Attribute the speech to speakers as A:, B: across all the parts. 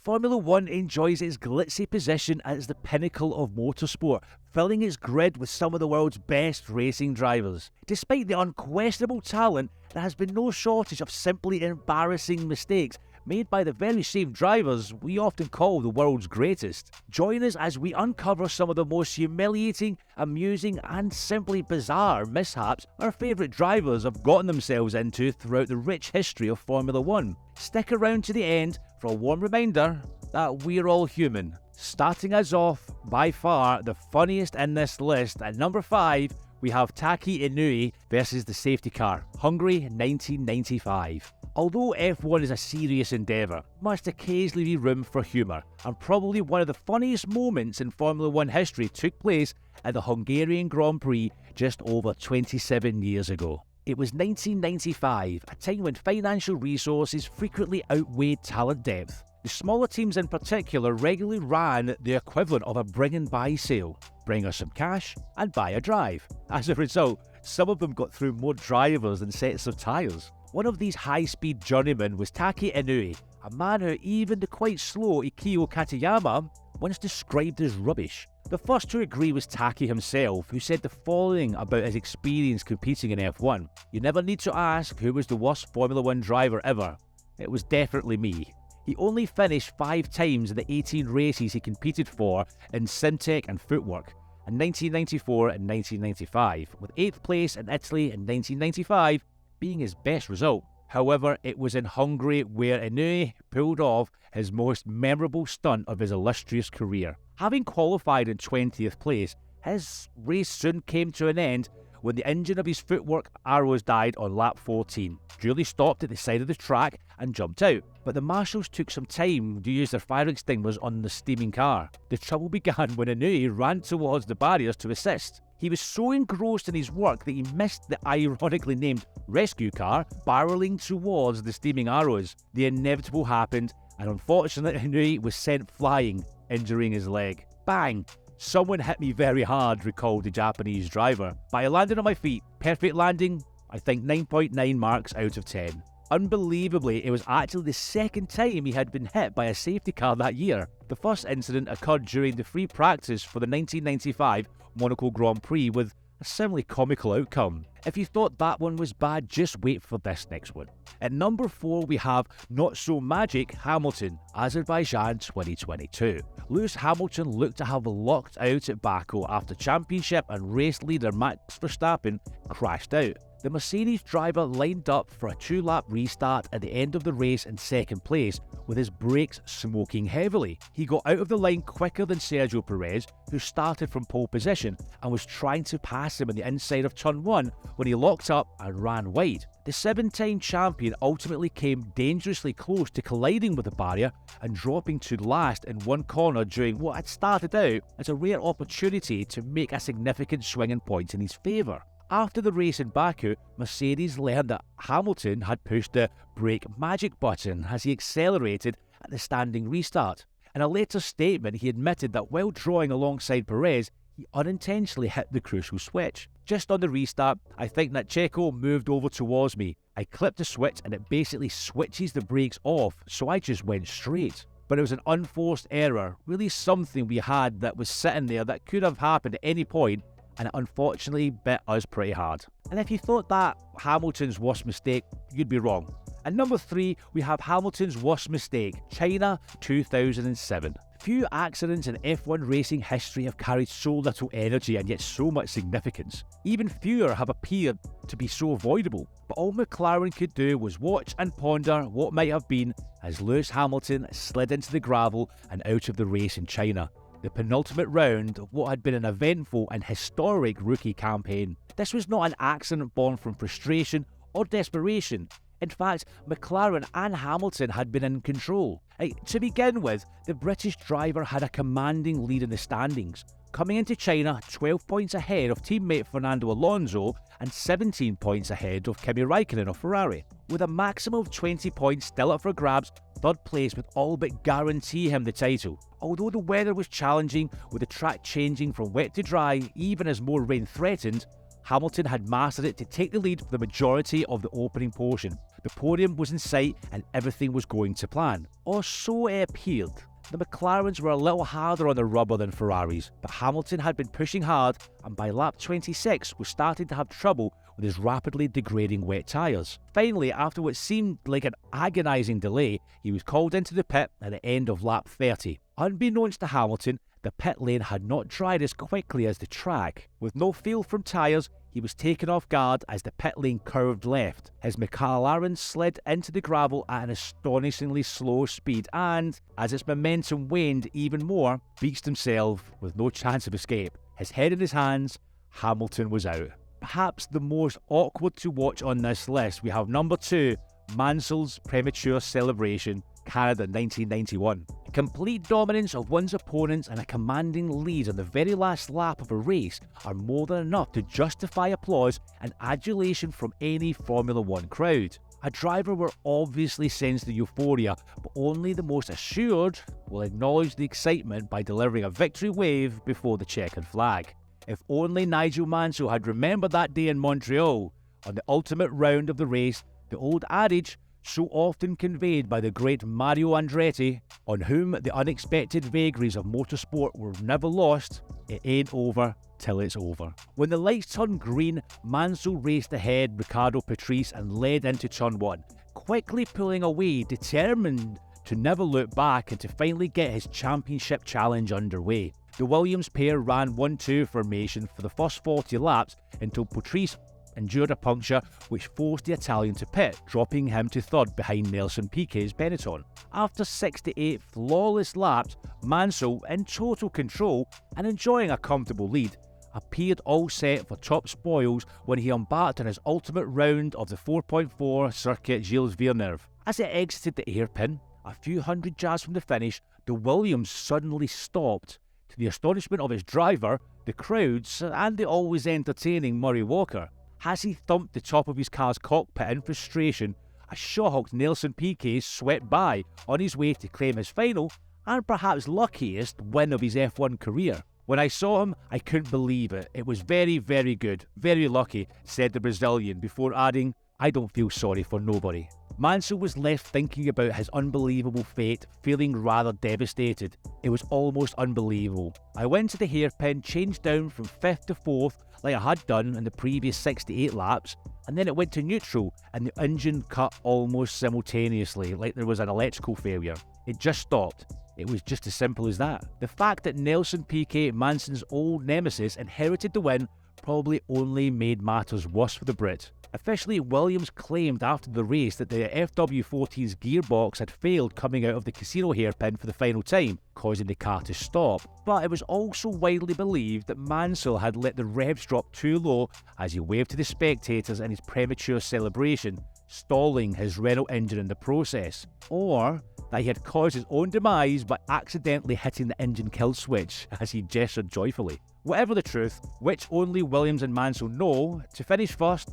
A: Formula 1 enjoys its glitzy position as the pinnacle of motorsport, filling its grid with some of the world's best racing drivers. Despite the unquestionable talent, there has been no shortage of simply embarrassing mistakes made by the very same drivers we often call the world's greatest. Join us as we uncover some of the most humiliating, amusing and simply bizarre mishaps our favourite drivers have gotten themselves into throughout the rich history of Formula 1. Stick around to the end for a warm reminder that we're all human. Starting us off, by far the funniest in this list, at number 5 we have Taki Inui versus the safety car, Hungary 1995. Although F1 is a serious endeavour, must occasionally be room for humour, and probably one of the funniest moments in Formula 1 history took place at the Hungarian Grand Prix just over 27 years ago. It was 1995, a time when financial resources frequently outweighed talent depth. The smaller teams in particular regularly ran the equivalent of a bring and buy sale. Bring us some cash and buy a drive. As a result, some of them got through more drivers than sets of tyres. One of these high-speed journeymen was Taki Inui, a man who even the quite slow Ikio Katayama once described as rubbish. The first to agree was Taki himself, who said the following about his experience competing in F1. "You never need to ask who was the worst Formula 1 driver ever. It was definitely me." He only finished 5 times in the 18 races he competed for in Syntec and footwork, in 1994 and 1995, with 8th place in Italy in 1995 being his best result. However, it was in Hungary where Inui pulled off his most memorable stunt of his illustrious career. Having qualified in 20th place, his race soon came to an end when the engine of his footwork arrows died on lap 14. Julie stopped at the side of the track and jumped out, but the marshals took some time to use their fire extinguishers on the steaming car. The trouble began when Inui ran towards the barriers to assist. He was so engrossed in his work that he missed the ironically named rescue car barreling towards the steaming arrows. The inevitable happened, and unfortunately Inui was sent flying, injuring his leg. Bang! "Someone hit me very hard," recalled the Japanese driver. "But I landed on my feet. Perfect landing, I think 9.9 marks out of 10. Unbelievably, it was actually the second time he had been hit by a safety car that year. The first incident occurred during the free practice for the 1995 Monaco Grand Prix with a similarly comical outcome. If you thought that one was bad, just wait for this next one. At number 4 we have Not So Magic Hamilton, Azerbaijan 2022. Lewis Hamilton looked to have lucked out at Baku after championship and race leader Max Verstappen crashed out. The Mercedes driver lined up for a 2-lap restart at the end of the race in second place, with his brakes smoking heavily. He got out of the line quicker than Sergio Perez, who started from pole position and was trying to pass him on the inside of turn 1 when he locked up and ran wide. The 7-time champion ultimately came dangerously close to colliding with the barrier and dropping to last in one corner during what had started out as a rare opportunity to make a significant swing in points in his favour. After the race in Baku, Mercedes learned that Hamilton had pushed the brake magic button as he accelerated at the standing restart. In a later statement, he admitted that while drawing alongside Perez, he unintentionally hit the crucial switch. "Just on the restart, I think that Checo moved over towards me. I clipped the switch and it basically switches the brakes off, so I just went straight. But it was an unforced error, really something we had that was sitting there that could have happened at any point, and it unfortunately bit us pretty hard." And if you thought that Hamilton's worst mistake, you'd be wrong. At number 3, we have Hamilton's worst mistake, China 2007. Few accidents in F1 racing history have carried so little energy and yet so much significance. Even fewer have appeared to be so avoidable. But all McLaren could do was watch and ponder what might have been as Lewis Hamilton slid into the gravel and out of the race in China, the penultimate round of what had been an eventful and historic rookie campaign. This was not an accident born from frustration or desperation. In fact, McLaren and Hamilton had been in control. To begin with, the British driver had a commanding lead in the standings, coming into China 12 points ahead of teammate Fernando Alonso and 17 points ahead of Kimi Raikkonen of Ferrari. With a maximum of 20 points still up for grabs, third place would all but guarantee him the title. Although the weather was challenging, with the track changing from wet to dry even as more rain threatened, Hamilton had mastered it to take the lead for the majority of the opening portion. The podium was in sight and everything was going to plan, or so it appeared. The McLarens were a little harder on the rubber than Ferraris, but Hamilton had been pushing hard and by lap 26 was starting to have trouble with his rapidly degrading wet tyres. Finally, after what seemed like an agonising delay, he was called into the pit at the end of lap 30. Unbeknownst to Hamilton, the pit lane had not dried as quickly as the track. With no feel from tyres, he was taken off guard as the pit lane curved left. His McLaren slid into the gravel at an astonishingly slow speed and, as its momentum waned even more, beached himself with no chance of escape. His head in his hands, Hamilton was out. Perhaps the most awkward to watch on this list, we have number 2, Mansell's premature celebration, Canada 1991. Complete dominance of one's opponents and a commanding lead on the very last lap of a race are more than enough to justify applause and adulation from any Formula 1 crowd. A driver will obviously sense the euphoria, but only the most assured will acknowledge the excitement by delivering a victory wave before the checkered flag. If only Nigel Manson had remembered that day in Montreal, on the ultimate round of the race, the old adage, so often conveyed by the great Mario Andretti, on whom the unexpected vagaries of motorsport were never lost, it ain't over till it's over. When the lights turned green, Mansell raced ahead Riccardo Patrese and led into turn 1, quickly pulling away, determined to never look back and to finally get his championship challenge underway. The Williams pair ran 1-2 formation for the first 40 laps until Patrese endured a puncture which forced the Italian to pit, dropping him to third behind Nelson Piquet's Benetton. After 68 flawless laps, Mansell, in total control and enjoying a comfortable lead, appeared all set for top spoils when he embarked on his ultimate round of the 4.4 circuit Gilles Villeneuve. As it exited the hairpin, a few hundred yards from the finish, the Williams suddenly stopped, to the astonishment of its driver, the crowds, and the always entertaining Murray Walker. As he thumped the top of his car's cockpit in frustration, a shocked Nelson Piquet swept by on his way to claim his final and perhaps luckiest win of his F1 career. When I saw him, I couldn't believe it. It was very, very good, very lucky, said the Brazilian, before adding, I don't feel sorry for nobody. Mansell was left thinking about his unbelievable fate, feeling rather devastated. It was almost unbelievable. I went to the hairpin, changed down from 5th to 4th, like I had done in the previous 68 laps, and then it went to neutral and the engine cut almost simultaneously, like there was an electrical failure. It just stopped. It was just as simple as that. The fact that Nelson Piquet, Manson's old nemesis, inherited the win probably only made matters worse for the Brit. Officially, Williams claimed after the race that the FW14's gearbox had failed coming out of the casino hairpin for the final time, causing the car to stop. But it was also widely believed that Mansell had let the revs drop too low as he waved to the spectators in his premature celebration, stalling his Renault engine in the process. Or that he had caused his own demise by accidentally hitting the engine kill switch as he gestured joyfully. Whatever the truth, which only Williams and Mansell know, to finish first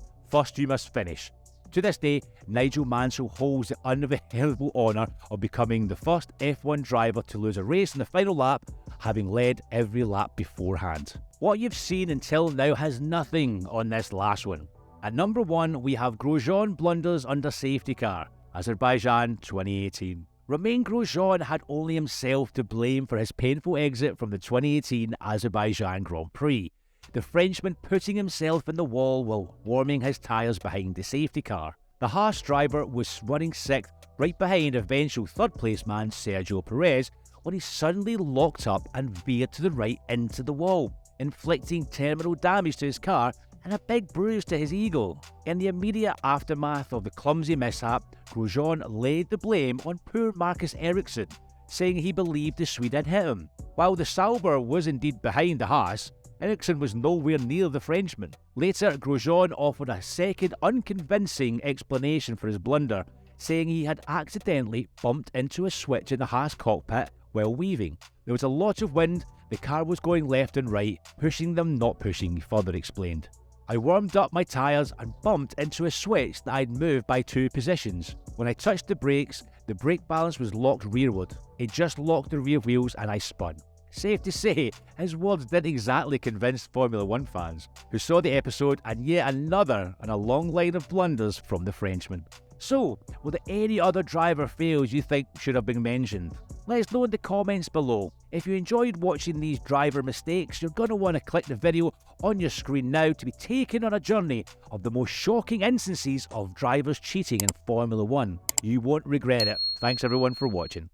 A: you must finish. To this day, Nigel Manson holds the unavailable honour of becoming the first F1 driver to lose a race in the final lap, having led every lap beforehand. What you've seen until now has nothing on this last one. At number 1, we have Grosjean blunders under safety car, Azerbaijan 2018. Romain Grosjean had only himself to blame for his painful exit from the 2018 Azerbaijan Grand Prix. The Frenchman putting himself in the wall while warming his tyres behind the safety car. The Haas driver was running 6th, right behind eventual third-place man Sergio Perez, when he suddenly locked up and veered to the right into the wall, inflicting terminal damage to his car and a big bruise to his ego. In the immediate aftermath of the clumsy mishap, Grosjean laid the blame on poor Marcus Ericsson, saying he believed the Swede had hit him. While the Sauber was indeed behind the Haas, Ericsson was nowhere near the Frenchman. Later, Grosjean offered a second unconvincing explanation for his blunder, saying he had accidentally bumped into a switch in the Haas cockpit while weaving. There was a lot of wind, the car was going left and right, pushing them not pushing, he further explained. I warmed up my tyres and bumped into a switch that I'd moved by 2 positions. When I touched the brakes, the brake balance was locked rearward. It just locked the rear wheels and I spun. Safe to say, his words didn't exactly convince Formula 1 fans, who saw the episode and yet another in a long line of blunders from the Frenchman. So, were there any other driver fails you think should have been mentioned? Let us know in the comments below. If you enjoyed watching these driver mistakes, you're going to want to click the video on your screen now to be taken on a journey of the most shocking instances of drivers cheating in Formula 1. You won't regret it. Thanks everyone for watching.